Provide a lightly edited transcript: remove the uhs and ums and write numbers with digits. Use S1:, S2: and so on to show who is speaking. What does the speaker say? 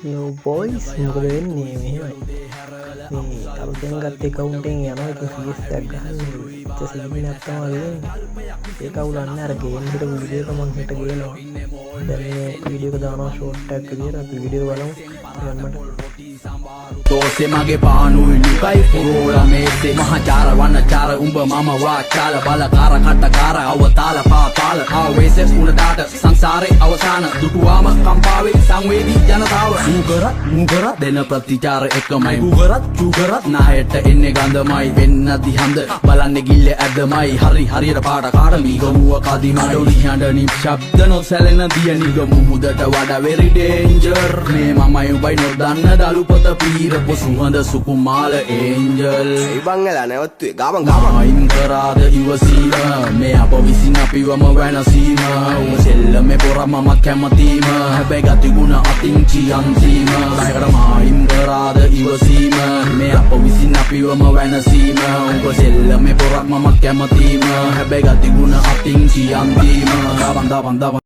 S1: යෝ බොයිස් මොකද වෙන්නේ මෙහෙමයි මේ අලුතෙන් ගත්ත එකවුන්ටෙන් යනවා ඉතින් CS එකක් ගහන්න සිගිනක් තමයි වෙන්නේ ඒක අවුලන්නේ අර ගේම් එකට වීඩියෝ එක මම හිට ගේනවා දැන් මේ වීඩියෝ එක දානවා ෂෝට් එකක් විදියට අපි වීඩියෝ බලමු යන්නට
S2: තෝසේ මගේ පානුයි ලුකයි පුරෝලා මේසේ මහාචාර වන්නචාර උඹ මම වාචාල බලකාර කට්ටකාර අවතාල පාතාල ආවේසෙස් උණදාට සංසාරේ අවසාන දුටුවාම කම්පාවේ සංවේදී ජනතාව මුගරත් දෙන ප්‍රතිචාර එකමයි මුගරත් චුගරත් නායට එන්නේ ගඳමයි වෙන්න දිහඳ බලන්නේ ගිල්ල ඇදමයි හරි හරියට පාට කාට මීගමුව කදිමඩොලි හඬනි ශබ්ද නොසැලෙන දිය නිගමු මුදට වඩා වෙරි ඩේන්ජර් මේ මමයි උඹයි නොදන්න දලුපත පීර සුහඳ සුකුමාල ඒන්ජල්
S3: ඉබංගලා නැවත්තුවේ ගාමන්
S2: අයින් කරාද ඉවසීම මේ අප විසින් අපිවම වැනසීම උඹ සෙල්ලමේ පොර මමත් කැමතිම හැබැයි ගතිගුණ අතින් චියන්තීම ලයකට මායින් කරාද ඉවසීම මේ අප විසින් අපිවම වැනසීම උඹ සෙල්ලමේ පොර මමත් කැමතිම හැබැයි ගතිගුණ අතින් චියන්තීම දබන්